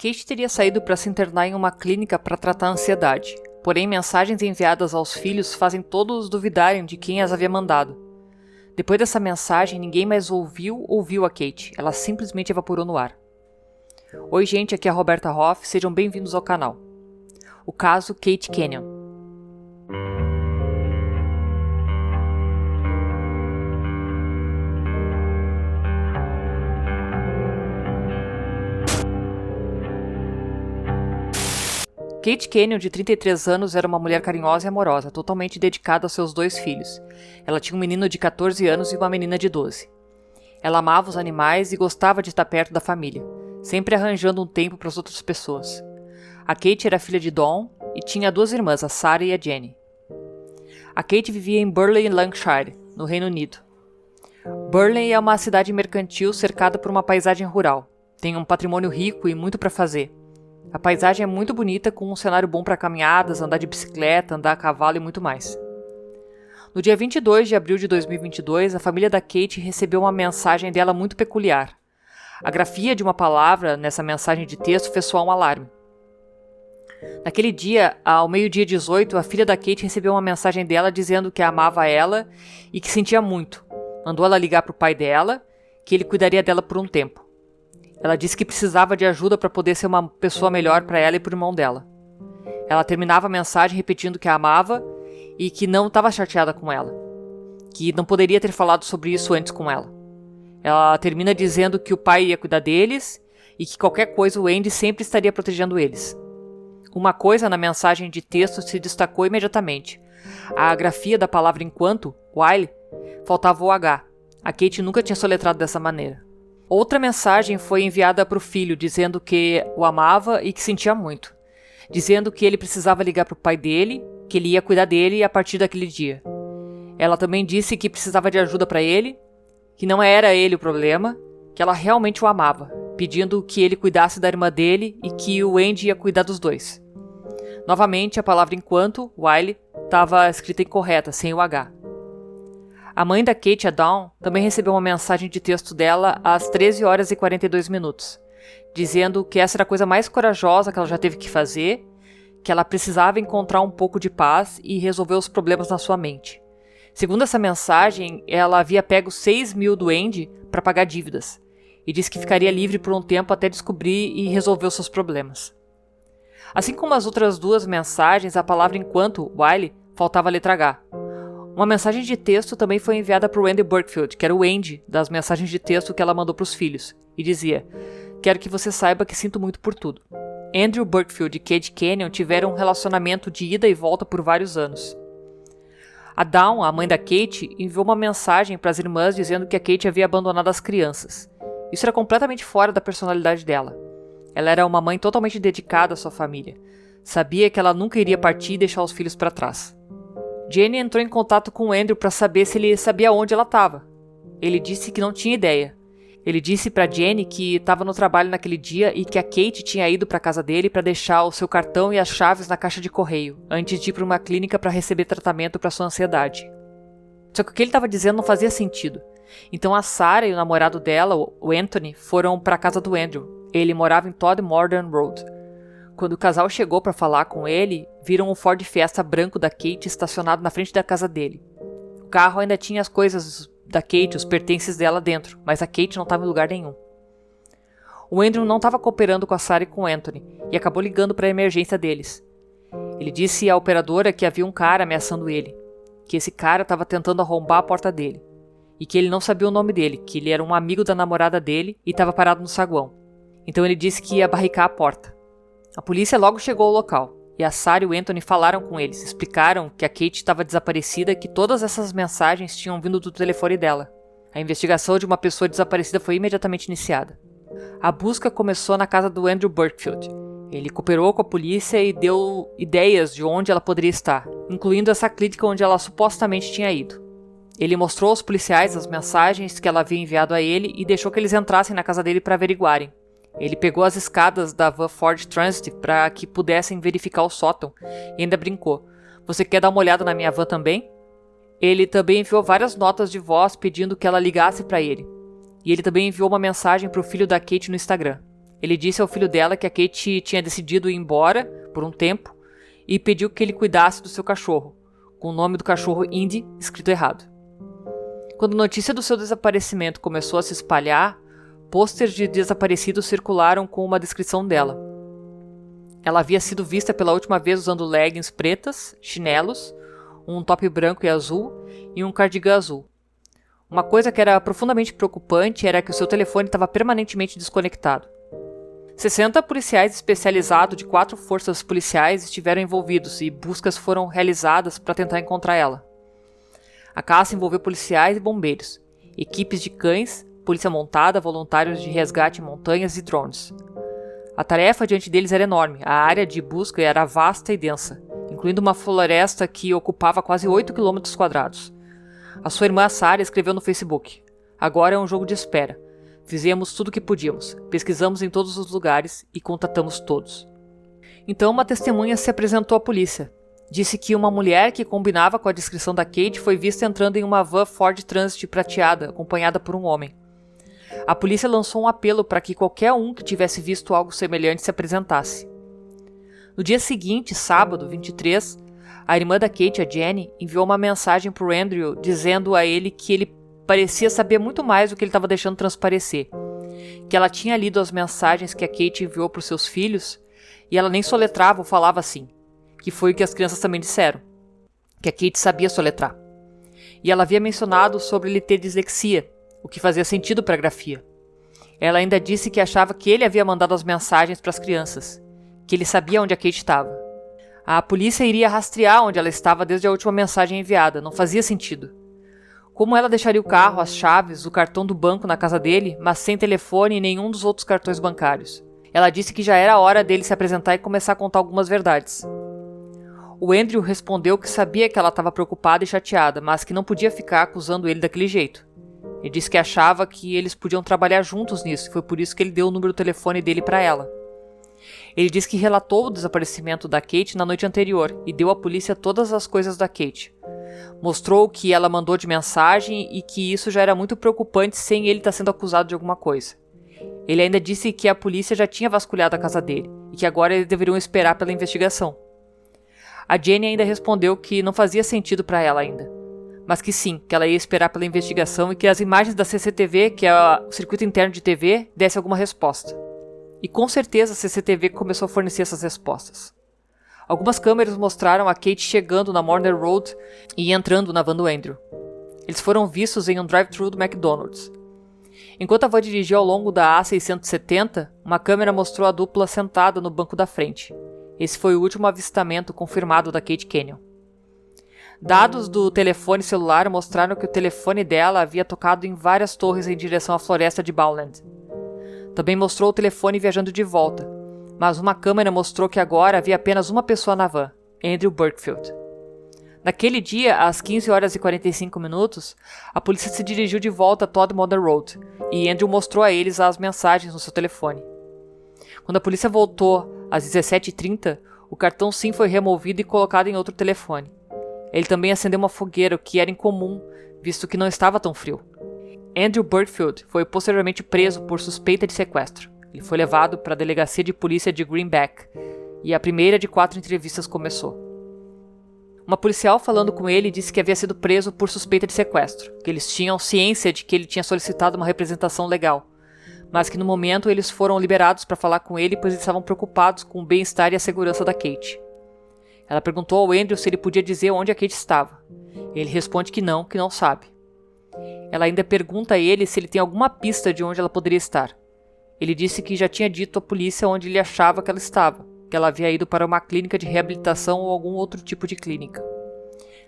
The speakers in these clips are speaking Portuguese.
Kate teria saído para se internar em uma clínica para tratar a ansiedade, porém mensagens enviadas aos filhos fazem todos duvidarem de quem as havia mandado. Depois dessa mensagem, ninguém mais ouviu a Kate, ela simplesmente evaporou no ar. Oi gente, aqui é a Roberta Hoff, sejam bem-vindos ao canal. O caso Kate Canyon. Kate Canyon, de 33 anos, era uma mulher carinhosa e amorosa, totalmente dedicada aos seus 2 filhos. Ela tinha um menino de 14 anos e uma menina de 12. Ela amava os animais e gostava de estar perto da família, sempre arranjando um tempo para as outras pessoas. A Kate era filha de Dawn e tinha 2 irmãs, a Sarah e a Jenny. A Kate vivia em Burley, Lancashire, no Reino Unido. Burley é uma cidade mercantil cercada por uma paisagem rural. Tem um patrimônio rico e muito para fazer. A paisagem é muito bonita, com um cenário bom para caminhadas, andar de bicicleta, andar a cavalo e muito mais. No dia 22 de abril de 2022, a família da Kate recebeu uma mensagem dela muito peculiar. A grafia de uma palavra nessa mensagem de texto fez soar um alarme. Naquele dia, ao meio-dia 18, a filha da Kate recebeu uma mensagem dela dizendo que amava ela e que sentia muito. Mandou ela ligar para o pai dela, que ele cuidaria dela por um tempo. Ela disse que precisava de ajuda para poder ser uma pessoa melhor para ela e para o irmão dela. Ela terminava a mensagem repetindo que a amava e que não estava chateada com ela, que não poderia ter falado sobre isso antes com ela. Ela termina dizendo que o pai ia cuidar deles e que qualquer coisa o Andy sempre estaria protegendo eles. Uma coisa na mensagem de texto se destacou imediatamente. A grafia da palavra enquanto, while, faltava o H. A Kate nunca tinha soletrado dessa maneira. Outra mensagem foi enviada para o filho, dizendo que o amava e que sentia muito. Dizendo que ele precisava ligar para o pai dele, que ele ia cuidar dele a partir daquele dia. Ela também disse que precisava de ajuda para ele, que não era ele o problema, que ela realmente o amava, pedindo que ele cuidasse da irmã dele e que o Andy ia cuidar dos 2. Novamente, a palavra enquanto, while, estava escrita incorreta, sem o H. A mãe da Kate, a Dawn, também recebeu uma mensagem de texto dela às 13 horas e 42 minutos, dizendo que essa era a coisa mais corajosa que ela já teve que fazer, que ela precisava encontrar um pouco de paz e resolver os problemas na sua mente. Segundo essa mensagem, ela havia pego 6 mil do Andy para pagar dívidas, e disse que ficaria livre por um tempo até descobrir e resolver os seus problemas. Assim como as outras 2 mensagens, a palavra enquanto, while, faltava a letra H. Uma mensagem de texto também foi enviada para o Andy Burkfield, que era o Andy das mensagens de texto que ela mandou para os filhos, e dizia: "Quero que você saiba que sinto muito por tudo." Andrew Burkfield e Kate Canyon tiveram um relacionamento de ida e volta por vários anos. A Dawn, a mãe da Kate, enviou uma mensagem para as irmãs dizendo que a Kate havia abandonado as crianças. Isso era completamente fora da personalidade dela. Ela era uma mãe totalmente dedicada à sua família. Sabia que ela nunca iria partir e deixar os filhos para trás. Jenny entrou em contato com Andrew para saber se ele sabia onde ela estava. Ele disse que não tinha ideia. Ele disse para Jenny que estava no trabalho naquele dia e que a Kate tinha ido para a casa dele para deixar o seu cartão e as chaves na caixa de correio, antes de ir para uma clínica para receber tratamento para sua ansiedade. Só que o que ele estava dizendo não fazia sentido. Então a Sarah e o namorado dela, o Anthony, foram para a casa do Andrew. Ele morava em Todmorden Road. Quando o casal chegou para falar com ele, viram um Ford Fiesta branco da Kate estacionado na frente da casa dele. O carro ainda tinha as coisas da Kate, os pertences dela dentro, mas a Kate não estava em lugar nenhum. O Andrew não estava cooperando com a Sarah e com o Anthony, e acabou ligando para a emergência deles. Ele disse à operadora que havia um cara ameaçando ele, que esse cara estava tentando arrombar a porta dele, e que ele não sabia o nome dele, que ele era um amigo da namorada dele e estava parado no saguão. Então ele disse que ia barricar a porta. A polícia logo chegou ao local, e a Sarah e o Anthony falaram com eles, explicaram que a Kate estava desaparecida e que todas essas mensagens tinham vindo do telefone dela. A investigação de uma pessoa desaparecida foi imediatamente iniciada. A busca começou na casa do Andrew Burkfield. Ele cooperou com a polícia e deu ideias de onde ela poderia estar, incluindo essa clínica onde ela supostamente tinha ido. Ele mostrou aos policiais as mensagens que ela havia enviado a ele e deixou que eles entrassem na casa dele para averiguarem. Ele pegou as escadas da van Ford Transit para que pudessem verificar o sótão e ainda brincou: "Você quer dar uma olhada na minha van também?" Ele também enviou várias notas de voz pedindo que ela ligasse para ele. E ele também enviou uma mensagem para o filho da Kate no Instagram. Ele disse ao filho dela que a Kate tinha decidido ir embora por um tempo e pediu que ele cuidasse do seu cachorro, com o nome do cachorro Indy escrito errado. Quando a notícia do seu desaparecimento começou a se espalhar, pôsteres de desaparecidos circularam com uma descrição dela. Ela havia sido vista pela última vez usando leggings pretas, chinelos, um top branco e azul e um cardigan azul. Uma coisa que era profundamente preocupante era que o seu telefone estava permanentemente desconectado. 60 policiais especializados de 4 forças policiais estiveram envolvidos e buscas foram realizadas para tentar encontrar ela. A caça envolveu policiais e bombeiros, equipes de cães, polícia montada, voluntários de resgate em montanhas e drones. A tarefa diante deles era enorme, a área de busca era vasta e densa, incluindo uma floresta que ocupava quase 8 km². A sua irmã Sarah escreveu no Facebook: "Agora é um jogo de espera. Fizemos tudo o que podíamos, pesquisamos em todos os lugares e contatamos todos." Então uma testemunha se apresentou à polícia. Disse que uma mulher que combinava com a descrição da Kate foi vista entrando em uma van Ford Transit prateada, acompanhada por um homem. A polícia lançou um apelo para que qualquer um que tivesse visto algo semelhante se apresentasse. No dia seguinte, sábado, 23, a irmã da Kate, a Jenny, enviou uma mensagem para o Andrew dizendo a ele que ele parecia saber muito mais do que ele estava deixando transparecer, que ela tinha lido as mensagens que a Kate enviou para os seus filhos e ela nem soletrava ou falava assim, que foi o que as crianças também disseram, que a Kate sabia soletrar. E ela havia mencionado sobre ele ter dislexia, o que fazia sentido para a grafia. Ela ainda disse que achava que ele havia mandado as mensagens para as crianças, que ele sabia onde a Kate estava. A polícia iria rastrear onde ela estava desde a última mensagem enviada, não fazia sentido. Como ela deixaria o carro, as chaves, o cartão do banco na casa dele, mas sem telefone e nenhum dos outros cartões bancários? Ela disse que já era a hora dele se apresentar e começar a contar algumas verdades. O Andrew respondeu que sabia que ela estava preocupada e chateada, mas que não podia ficar acusando ele daquele jeito. Ele disse que achava que eles podiam trabalhar juntos nisso, e foi por isso que ele deu o número do telefone dele para ela. Ele disse que relatou o desaparecimento da Kate na noite anterior e deu à polícia todas as coisas da Kate. Mostrou o que ela mandou de mensagem e que isso já era muito preocupante sem ele estar sendo acusado de alguma coisa. Ele ainda disse que a polícia já tinha vasculhado a casa dele e que agora eles deveriam esperar pela investigação. A Jenny ainda respondeu que não fazia sentido para ela ainda, mas que sim, que ela ia esperar pela investigação e que as imagens da CCTV, que é o circuito interno de TV, desse alguma resposta. E com certeza a CCTV começou a fornecer essas respostas. Algumas câmeras mostraram a Kate chegando na Morner Road e entrando na van do Andrew. Eles foram vistos em um drive-thru do McDonald's. Enquanto a van dirigia ao longo da A670, uma câmera mostrou a dupla sentada no banco da frente. Esse foi o último avistamento confirmado da Kate Canyon. Dados do telefone celular mostraram que o telefone dela havia tocado em várias torres em direção à floresta de Bowland. Também mostrou o telefone viajando de volta, mas uma câmera mostrou que agora havia apenas uma pessoa na van, Andrew Burkfield. Naquele dia, às 15h45, a polícia se dirigiu de volta a Todd Modern Road e Andrew mostrou a eles as mensagens no seu telefone. Quando a polícia voltou às 17h30, o cartão SIM foi removido e colocado em outro telefone. Ele também acendeu uma fogueira, o que era incomum, visto que não estava tão frio. Andrew Burkfield foi posteriormente preso por suspeita de sequestro. Ele foi levado para a delegacia de polícia de Greenback e a primeira de 4 entrevistas começou. Uma policial falando com ele disse que havia sido preso por suspeita de sequestro, que eles tinham ciência de que ele tinha solicitado uma representação legal, mas que no momento eles foram liberados para falar com ele pois eles estavam preocupados com o bem-estar e a segurança da Kate. Ela perguntou ao Andrew se ele podia dizer onde a Kate estava. Ele responde que não sabe. Ela ainda pergunta a ele se ele tem alguma pista de onde ela poderia estar. Ele disse que já tinha dito à polícia onde ele achava que ela estava, que ela havia ido para uma clínica de reabilitação ou algum outro tipo de clínica.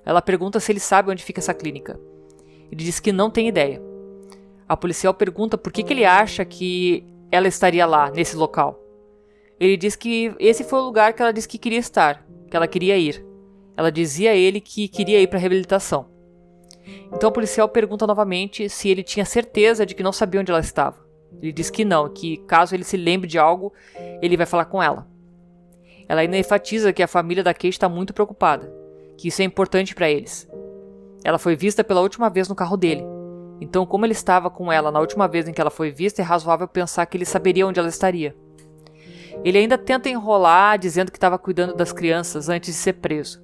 Ela pergunta se ele sabe onde fica essa clínica. Ele diz que não tem ideia. A policial pergunta por que ele acha que ela estaria lá, nesse local. Ele diz que esse foi o lugar que ela disse que queria estar, que ela queria ir. Ela dizia a ele que queria ir para a reabilitação. Então a policial pergunta novamente se ele tinha certeza de que não sabia onde ela estava. Ele diz que não, que caso ele se lembre de algo, ele vai falar com ela. Ela ainda enfatiza que a família da Kate está muito preocupada, que isso é importante para eles. Ela foi vista pela última vez no carro dele, então como ele estava com ela na última vez em que ela foi vista, é razoável pensar que ele saberia onde ela estaria. Ele ainda tenta enrolar dizendo que estava cuidando das crianças antes de ser preso,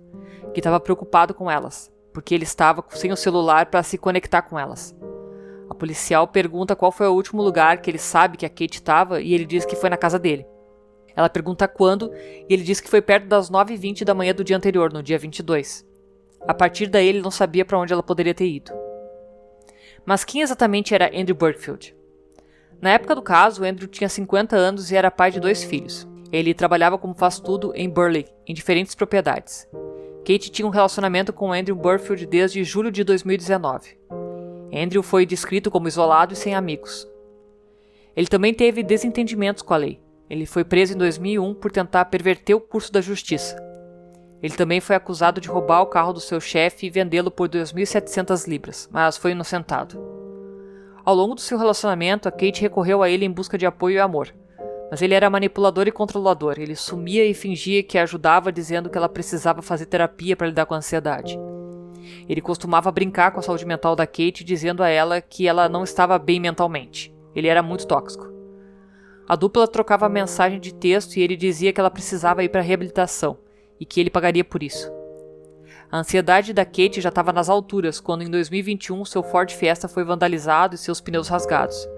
que estava preocupado com elas, porque ele estava sem o celular para se conectar com elas. A policial pergunta qual foi o último lugar que ele sabe que a Kate estava e ele diz que foi na casa dele. Ela pergunta quando e ele diz que foi perto das 9h20 da manhã do dia anterior, no dia 22. A partir daí ele não sabia para onde ela poderia ter ido. Mas quem exatamente era Andrew Burkfield? Na época do caso, Andrew tinha 50 anos e era pai de 2 filhos. Ele trabalhava como faz-tudo em Burley, em diferentes propriedades. Kate tinha um relacionamento com Andrew Burkfield desde julho de 2019. Andrew foi descrito como isolado e sem amigos. Ele também teve desentendimentos com a lei. Ele foi preso em 2001 por tentar perverter o curso da justiça. Ele também foi acusado de roubar o carro do seu chefe e vendê-lo por 2.700 libras, mas foi inocentado. Ao longo do seu relacionamento, a Kate recorreu a ele em busca de apoio e amor. Mas ele era manipulador e controlador. Ele sumia e fingia que a ajudava, dizendo que ela precisava fazer terapia para lidar com a ansiedade. Ele costumava brincar com a saúde mental da Kate, dizendo a ela que ela não estava bem mentalmente. Ele era muito tóxico. A dupla trocava mensagem de texto e ele dizia que ela precisava ir para a reabilitação e que ele pagaria por isso. A ansiedade da Kate já estava nas alturas quando em 2021 seu Ford Fiesta foi vandalizado e seus pneus rasgados,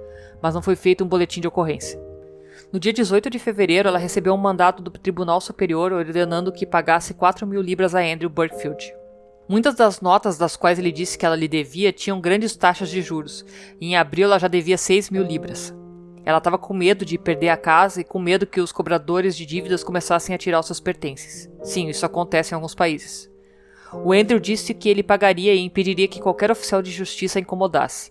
mas não foi feito um boletim de ocorrência. No dia 18 de fevereiro, ela recebeu um mandato do Tribunal Superior ordenando que pagasse 4.000 libras a Andrew Burkfield. Muitas das notas das quais ele disse que ela lhe devia tinham grandes taxas de juros, e em abril ela já devia 6.000 libras. Ela estava com medo de perder a casa e com medo que os cobradores de dívidas começassem a tirar os seus pertences. Sim, isso acontece em alguns países. O Andrew disse que ele pagaria e impediria que qualquer oficial de justiça a incomodasse.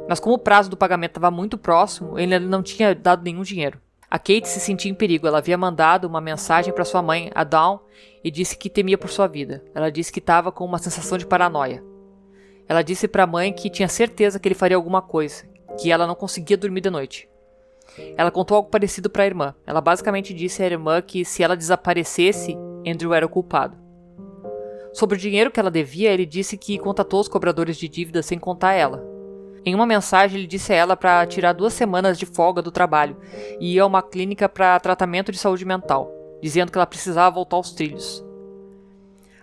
Mas como o prazo do pagamento estava muito próximo, ele não tinha dado nenhum dinheiro. A Kate se sentia em perigo. Ela havia mandado uma mensagem para sua mãe, a Dawn, e disse que temia por sua vida. Ela disse que estava com uma sensação de paranoia. Ela disse para a mãe que tinha certeza que ele faria alguma coisa, que ela não conseguia dormir de noite. Ela contou algo parecido para a irmã. Ela basicamente disse à irmã que se ela desaparecesse, Andrew era o culpado. Sobre o dinheiro que ela devia, ele disse que contatou os cobradores de dívidas sem contar ela. Em uma mensagem, ele disse a ela para tirar 2 semanas de folga do trabalho e ir a uma clínica para tratamento de saúde mental, dizendo que ela precisava voltar aos trilhos.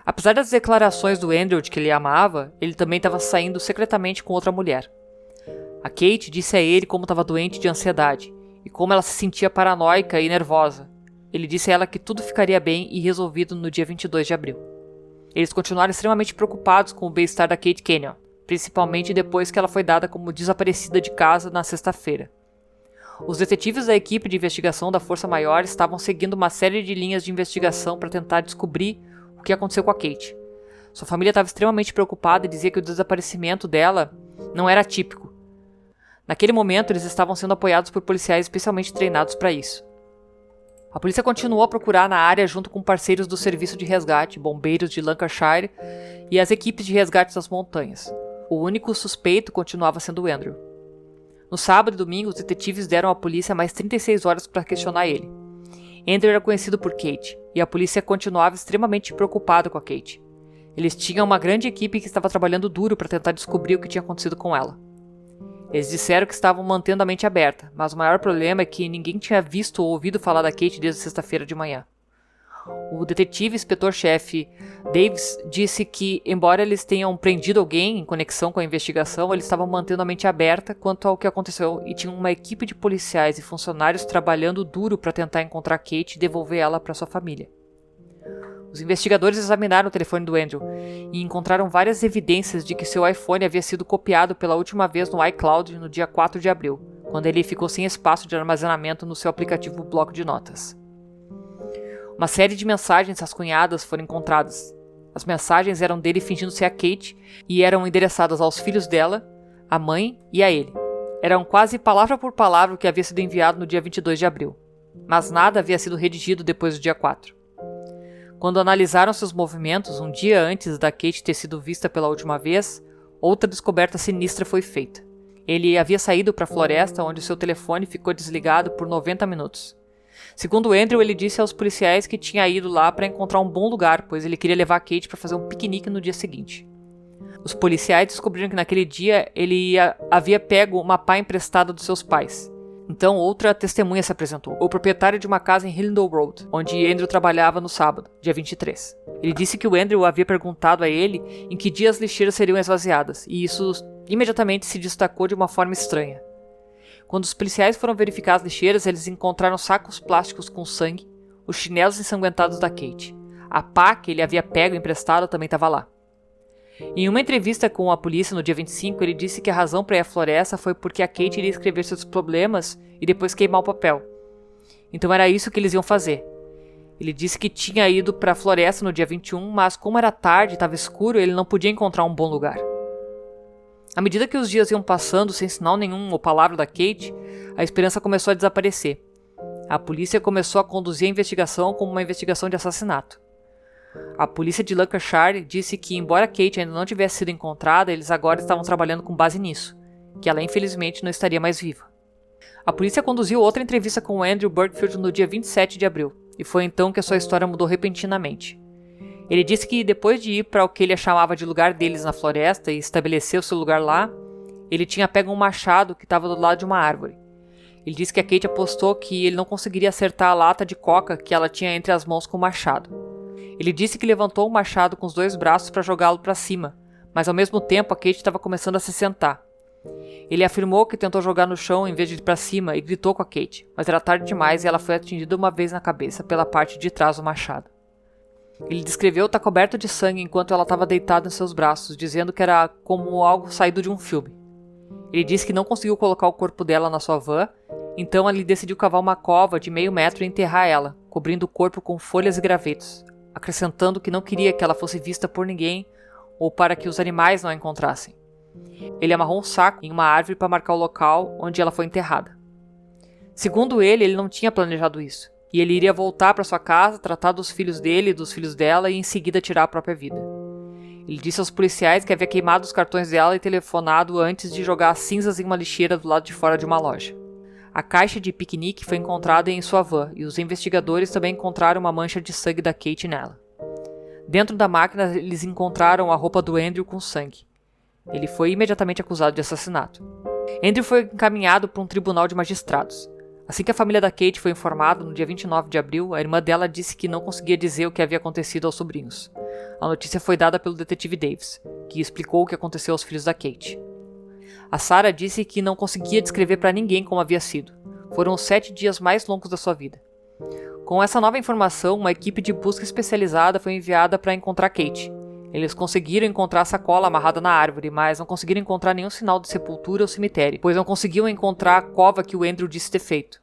Apesar das declarações do Andrew de que ele a amava, ele também estava saindo secretamente com outra mulher. A Kate disse a ele como estava doente de ansiedade e como ela se sentia paranoica e nervosa. Ele disse a ela que tudo ficaria bem e resolvido no dia 22 de abril. Eles continuaram extremamente preocupados com o bem-estar da Kate Kenyon, principalmente depois que ela foi dada como desaparecida de casa na sexta-feira. Os detetives da equipe de investigação da Força Maior estavam seguindo uma série de linhas de investigação para tentar descobrir o que aconteceu com a Kate. Sua família estava extremamente preocupada e dizia que o desaparecimento dela não era típico. Naquele momento, eles estavam sendo apoiados por policiais especialmente treinados para isso. A polícia continuou a procurar na área junto com parceiros do serviço de resgate, bombeiros de Lancashire e as equipes de resgate das montanhas. O único suspeito continuava sendo o Andrew. No sábado e domingo, os detetives deram à polícia mais 36 horas para questionar ele. Andrew era conhecido por Kate, e a polícia continuava extremamente preocupada com a Kate. Eles tinham uma grande equipe que estava trabalhando duro para tentar descobrir o que tinha acontecido com ela. Eles disseram que estavam mantendo a mente aberta, mas o maior problema é que ninguém tinha visto ou ouvido falar da Kate desde sexta-feira de manhã. O detetive inspetor-chefe Davis disse que, embora eles tenham prendido alguém em conexão com a investigação, eles estavam mantendo a mente aberta quanto ao que aconteceu e tinham uma equipe de policiais e funcionários trabalhando duro para tentar encontrar Kate e devolver ela para sua família. Os investigadores examinaram o telefone do Andrew e encontraram várias evidências de que seu iPhone havia sido copiado pela última vez no iCloud no dia 4 de abril, quando ele ficou sem espaço de armazenamento no seu aplicativo bloco de notas. Uma série de mensagens rascunhadas foram encontradas. As mensagens eram dele fingindo ser a Kate e eram endereçadas aos filhos dela, à mãe e a ele. Eram quase palavra por palavra o que havia sido enviado no dia 22 de abril, mas nada havia sido redigido depois do dia 4. Quando analisaram seus movimentos um dia antes da Kate ter sido vista pela última vez, outra descoberta sinistra foi feita. Ele havia saído para a floresta onde seu telefone ficou desligado por 90 minutos. Segundo Andrew, ele disse aos policiais que tinha ido lá para encontrar um bom lugar, pois ele queria levar a Kate para fazer um piquenique no dia seguinte. Os policiais descobriram que naquele dia ele havia pego uma pá emprestada dos seus pais. Então outra testemunha se apresentou, o proprietário de uma casa em Hillendale Road, onde Andrew trabalhava no sábado, dia 23. Ele disse que o Andrew havia perguntado a ele em que dia as lixeiras seriam esvaziadas, e isso imediatamente se destacou de uma forma estranha. Quando os policiais foram verificar as lixeiras, eles encontraram sacos plásticos com sangue, os chinelos ensanguentados da Kate. A pá que ele havia pego emprestada também estava lá. Em uma entrevista com a polícia no dia 25, ele disse que a razão para ir à floresta foi porque a Kate iria escrever seus problemas e depois queimar o papel. Então era isso que eles iam fazer. Ele disse que tinha ido para a floresta no dia 21, mas como era tarde e estava escuro, ele não podia encontrar um bom lugar. À medida que os dias iam passando sem sinal nenhum ou palavra da Kate, a esperança começou a desaparecer. A polícia começou a conduzir a investigação como uma investigação de assassinato. A polícia de Lancashire disse que, embora Kate ainda não tivesse sido encontrada, eles agora estavam trabalhando com base nisso, que ela infelizmente não estaria mais viva. A polícia conduziu outra entrevista com Andrew Burkfield no dia 27 de abril, e foi então que a sua história mudou repentinamente. Ele disse que depois de ir para o que ele chamava de lugar deles na floresta e estabelecer o seu lugar lá, ele tinha pego um machado que estava do lado de uma árvore. Ele disse que a Kate apostou que ele não conseguiria acertar a lata de coca que ela tinha entre as mãos com o machado. Ele disse que levantou o machado com os dois braços para jogá-lo para cima, mas ao mesmo tempo a Kate estava começando a se sentar. Ele afirmou que tentou jogar no chão em vez de ir para cima e gritou com a Kate, mas era tarde demais e ela foi atingida uma vez na cabeça pela parte de trás do machado. Ele descreveu estar coberto de sangue enquanto ela estava deitada em seus braços, dizendo que era como algo saído de um filme. Ele disse que não conseguiu colocar o corpo dela na sua van, então ele decidiu cavar uma cova de meio metro e enterrar ela, cobrindo o corpo com folhas e gravetos, acrescentando que não queria que ela fosse vista por ninguém ou para que os animais não a encontrassem. Ele amarrou um saco em uma árvore para marcar o local onde ela foi enterrada. Segundo ele não tinha planejado isso, e ele iria voltar para sua casa, tratar dos filhos dele e dos filhos dela e em seguida tirar a própria vida. Ele disse aos policiais que havia queimado os cartões dela e telefonado antes de jogar as cinzas em uma lixeira do lado de fora de uma loja. A caixa de piquenique foi encontrada em sua van e os investigadores também encontraram uma mancha de sangue da Kate nela. Dentro da máquina, eles encontraram a roupa do Andrew com sangue. Ele foi imediatamente acusado de assassinato. Andrew foi encaminhado para um tribunal de magistrados. Assim que a família da Kate foi informada, no dia 29 de abril, a irmã dela disse que não conseguia dizer o que havia acontecido aos sobrinhos. A notícia foi dada pelo detetive Davis, que explicou o que aconteceu aos filhos da Kate. A Sarah disse que não conseguia descrever para ninguém como havia sido. Foram os 7 dias mais longos da sua vida. Com essa nova informação, uma equipe de busca especializada foi enviada para encontrar Kate. Eles conseguiram encontrar a sacola amarrada na árvore, mas não conseguiram encontrar nenhum sinal de sepultura ou cemitério, pois não conseguiam encontrar a cova que o Andrew disse ter feito.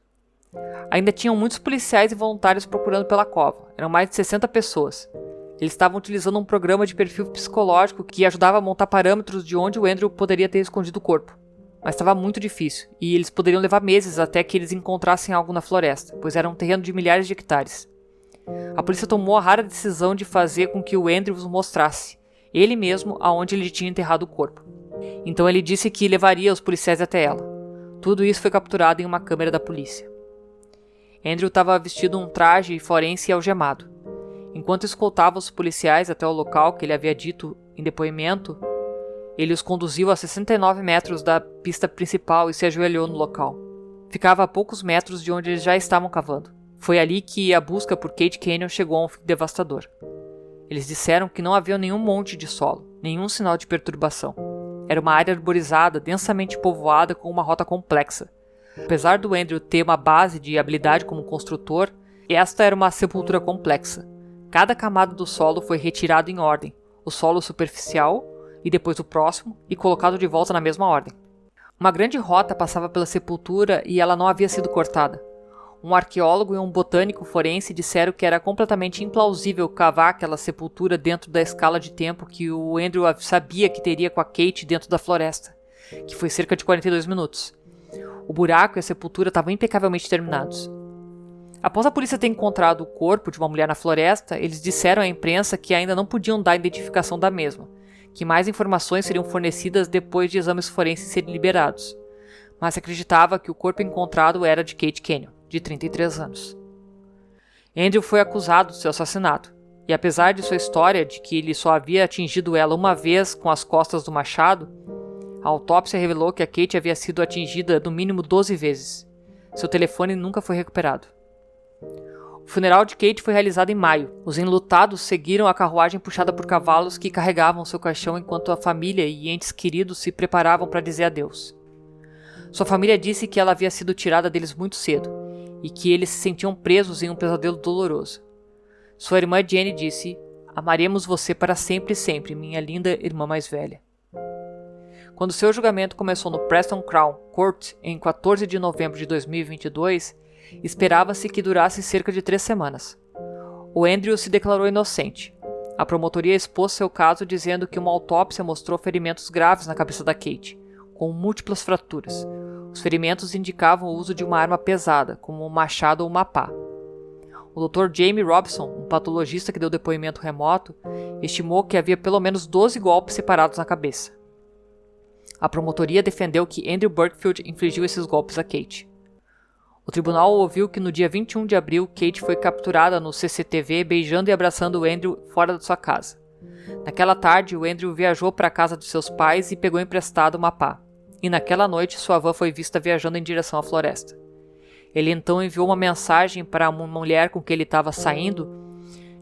Ainda tinham muitos policiais e voluntários procurando pela cova. Eram mais de 60 pessoas. Eles estavam utilizando um programa de perfil psicológico que ajudava a montar parâmetros de onde o Andrew poderia ter escondido o corpo. Mas estava muito difícil, e eles poderiam levar meses até que eles encontrassem algo na floresta, pois era um terreno de milhares de hectares. A polícia tomou a rara decisão de fazer com que o Andrew os mostrasse, ele mesmo, aonde ele tinha enterrado o corpo. Então ele disse que levaria os policiais até ela. Tudo isso foi capturado em uma câmera da polícia. Andrew estava vestido um traje forense e algemado. Enquanto escoltava os policiais até o local que ele havia dito em depoimento, ele os conduziu a 69 metros da pista principal e se ajoelhou no local. Ficava a poucos metros de onde eles já estavam cavando. Foi ali que a busca por Kate Canyon chegou a um fim devastador. Eles disseram que não havia nenhum monte de solo, nenhum sinal de perturbação. Era uma área arborizada, densamente povoada com uma rota complexa. Apesar do Andrew ter uma base de habilidade como construtor, esta era uma sepultura complexa. Cada camada do solo foi retirada em ordem, o solo superficial e depois o próximo, e colocado de volta na mesma ordem. Uma grande rota passava pela sepultura e ela não havia sido cortada. Um arqueólogo e um botânico forense disseram que era completamente implausível cavar aquela sepultura dentro da escala de tempo que o Andrew sabia que teria com a Kate dentro da floresta, que foi cerca de 42 minutos. O buraco e a sepultura estavam impecavelmente terminados. Após a polícia ter encontrado o corpo de uma mulher na floresta, eles disseram à imprensa que ainda não podiam dar a identificação da mesma, que mais informações seriam fornecidas depois de exames forenses serem liberados, mas se acreditava que o corpo encontrado era de Kate Canyon, de 33 anos. Andrew foi acusado de seu assassinato, e apesar de sua história de que ele só havia atingido ela uma vez com as costas do machado, a autópsia revelou que a Kate havia sido atingida no mínimo 12 vezes. Seu telefone nunca foi recuperado. O funeral de Kate foi realizado em maio. Os enlutados seguiram a carruagem puxada por cavalos que carregavam seu caixão enquanto a família e entes queridos se preparavam para dizer adeus. Sua família disse que ela havia sido tirada deles muito cedo e que eles se sentiam presos em um pesadelo doloroso. Sua irmã Jenny disse: "Amaremos você para sempre e sempre, minha linda irmã mais velha." Quando seu julgamento começou no Preston Crown Court em 14 de novembro de 2022, esperava-se que durasse cerca de 3 semanas. O Andrew se declarou inocente. A promotoria expôs seu caso dizendo que uma autópsia mostrou ferimentos graves na cabeça da Kate, com múltiplas fraturas. Os ferimentos indicavam o uso de uma arma pesada, como um machado ou uma pá. O Dr. Jamie Robson, um patologista que deu depoimento remoto, estimou que havia pelo menos 12 golpes separados na cabeça. A promotoria defendeu que Andrew Burkfield infligiu esses golpes a Kate. O tribunal ouviu que no dia 21 de abril, Kate foi capturada no CCTV beijando e abraçando o Andrew fora de sua casa. Naquela tarde, o Andrew viajou para a casa dos seus pais e pegou emprestado uma pá. E naquela noite, sua van foi vista viajando em direção à floresta. Ele então enviou uma mensagem para uma mulher com quem ele estava saindo,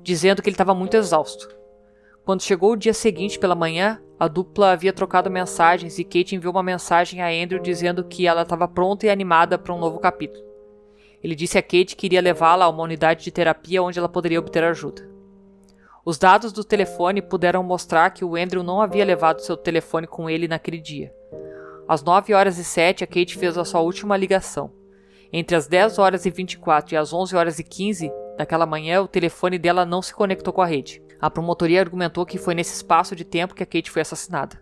dizendo que ele estava muito exausto. Quando chegou o dia seguinte pela manhã, a dupla havia trocado mensagens e Kate enviou uma mensagem a Andrew dizendo que ela estava pronta e animada para um novo capítulo. Ele disse a Kate que iria levá-la a uma unidade de terapia onde ela poderia obter ajuda. Os dados do telefone puderam mostrar que o Andrew não havia levado seu telefone com ele naquele dia. Às 9h07, a Kate fez a sua última ligação. Entre as 10h24 e as 11h15 daquela manhã, o telefone dela não se conectou com a rede. A promotoria argumentou que foi nesse espaço de tempo que a Kate foi assassinada.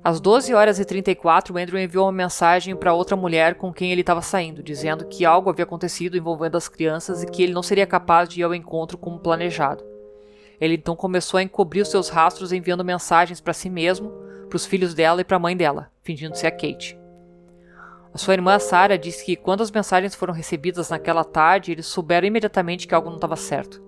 Às 12h34, o Andrew enviou uma mensagem para outra mulher com quem ele estava saindo, dizendo que algo havia acontecido envolvendo as crianças e que ele não seria capaz de ir ao encontro como planejado. Ele então começou a encobrir os seus rastros enviando mensagens para si mesmo, para os filhos dela e para a mãe dela, fingindo ser a Kate. A sua irmã Sarah disse que quando as mensagens foram recebidas naquela tarde, eles souberam imediatamente que algo não estava certo.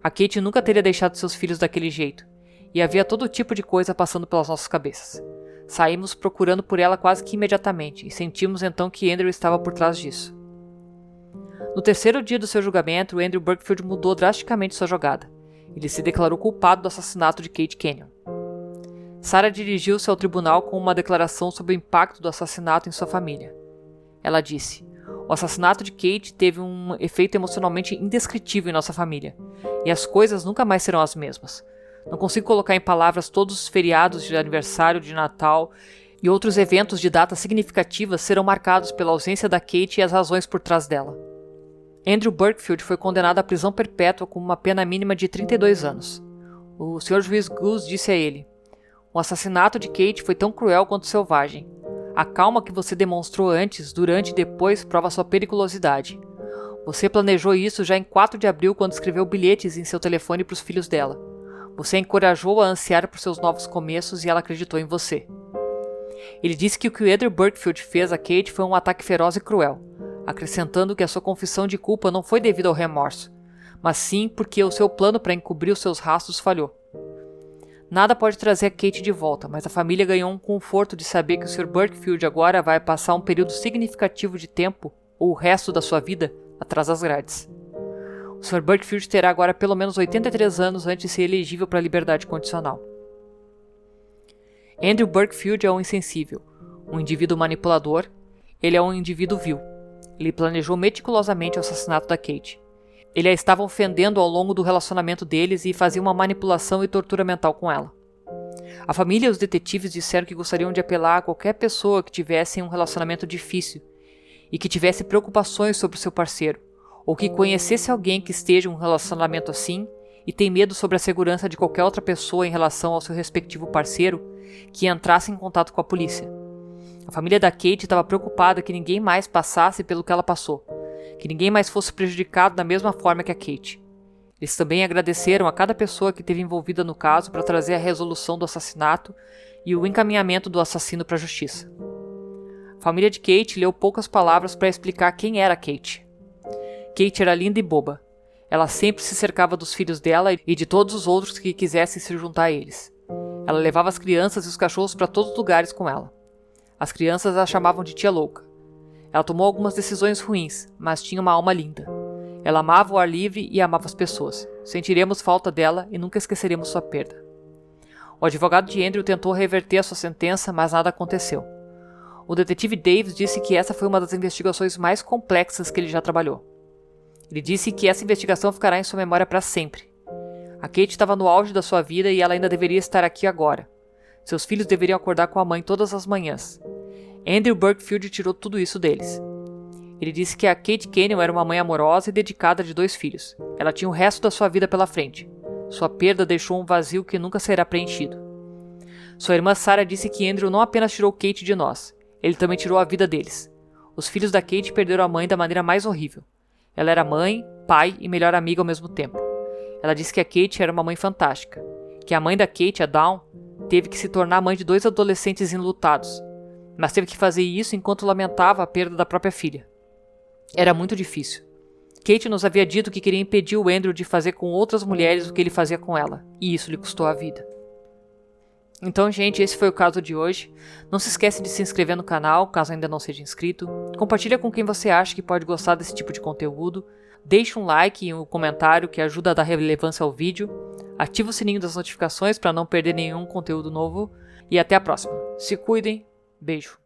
A Kate nunca teria deixado seus filhos daquele jeito, e havia todo tipo de coisa passando pelas nossas cabeças. Saímos procurando por ela quase que imediatamente, e sentimos então que Andrew estava por trás disso. No terceiro dia do seu julgamento, o Andrew Burkfield mudou drasticamente sua jogada. Ele se declarou culpado do assassinato de Kate Canyon. Sarah dirigiu-se ao tribunal com uma declaração sobre o impacto do assassinato em sua família. Ela disse: "O assassinato de Kate teve um efeito emocionalmente indescritível em nossa família, e as coisas nunca mais serão as mesmas. Não consigo colocar em palavras todos os feriados de aniversário, de Natal e outros eventos de datas significativas serão marcados pela ausência da Kate e as razões por trás dela." Andrew Burkfield foi condenado à prisão perpétua com uma pena mínima de 32 anos. O Sr. Juiz Goose disse a ele: "O assassinato de Kate foi tão cruel quanto selvagem. A calma que você demonstrou antes, durante e depois prova sua periculosidade. Você planejou isso já em 4 de abril quando escreveu bilhetes em seu telefone para os filhos dela. Você a encorajou a ansiar por seus novos começos e ela acreditou em você." Ele disse que o Andrew Burkfield fez a Kate foi um ataque feroz e cruel, acrescentando que a sua confissão de culpa não foi devido ao remorso, mas sim porque o seu plano para encobrir os seus rastros falhou. Nada pode trazer a Kate de volta, mas a família ganhou um conforto de saber que o Sr. Burkfield agora vai passar um período significativo de tempo, ou o resto da sua vida, atrás das grades. O Sr. Burkfield terá agora pelo menos 83 anos antes de ser elegível para a liberdade condicional. Andrew Burkfield é um insensível, um indivíduo manipulador. Ele é um indivíduo vil. Ele planejou meticulosamente o assassinato da Kate. Ele a estava ofendendo ao longo do relacionamento deles e fazia uma manipulação e tortura mental com ela. A família e os detetives disseram que gostariam de apelar a qualquer pessoa que tivesse um relacionamento difícil e que tivesse preocupações sobre o seu parceiro, ou que conhecesse alguém que esteja em um relacionamento assim e tem medo sobre a segurança de qualquer outra pessoa em relação ao seu respectivo parceiro, que entrasse em contato com a polícia. A família da Kate estava preocupada que ninguém mais passasse pelo que ela passou, que ninguém mais fosse prejudicado da mesma forma que a Kate. Eles também agradeceram a cada pessoa que esteve envolvida no caso para trazer a resolução do assassinato e o encaminhamento do assassino para a justiça. A família de Kate leu poucas palavras para explicar quem era Kate. Kate era linda e boba. Ela sempre se cercava dos filhos dela e de todos os outros que quisessem se juntar a eles. Ela levava as crianças e os cachorros para todos os lugares com ela. As crianças a chamavam de tia louca. Ela tomou algumas decisões ruins, mas tinha uma alma linda. Ela amava o ar livre e amava as pessoas. Sentiremos falta dela e nunca esqueceremos sua perda. O advogado de Andrew tentou reverter a sua sentença, mas nada aconteceu. O detetive Davis disse que essa foi uma das investigações mais complexas que ele já trabalhou. Ele disse que essa investigação ficará em sua memória para sempre. A Kate estava no auge da sua vida e ela ainda deveria estar aqui agora. Seus filhos deveriam acordar com a mãe todas as manhãs. Andrew Burkfield tirou tudo isso deles. Ele disse que a Kate Canyon era uma mãe amorosa e dedicada de 2 filhos. Ela tinha o resto da sua vida pela frente. Sua perda deixou um vazio que nunca será preenchido. Sua irmã Sarah disse que Andrew não apenas tirou Kate de nós, ele também tirou a vida deles. Os filhos da Kate perderam a mãe da maneira mais horrível. Ela era mãe, pai e melhor amiga ao mesmo tempo. Ela disse que a Kate era uma mãe fantástica, que a mãe da Kate, a Dawn, teve que se tornar mãe de 2 adolescentes enlutados, mas teve que fazer isso enquanto lamentava a perda da própria filha. Era muito difícil. Kate nos havia dito que queria impedir o Andrew de fazer com outras mulheres o que ele fazia com ela, e isso lhe custou a vida. Então, gente, esse foi o caso de hoje. Não se esquece de se inscrever no canal, caso ainda não seja inscrito. Compartilha com quem você acha que pode gostar desse tipo de conteúdo. Deixe um like e um comentário que ajuda a dar relevância ao vídeo. Ativa o sininho das notificações para não perder nenhum conteúdo novo. E até a próxima. Se cuidem. Beijo.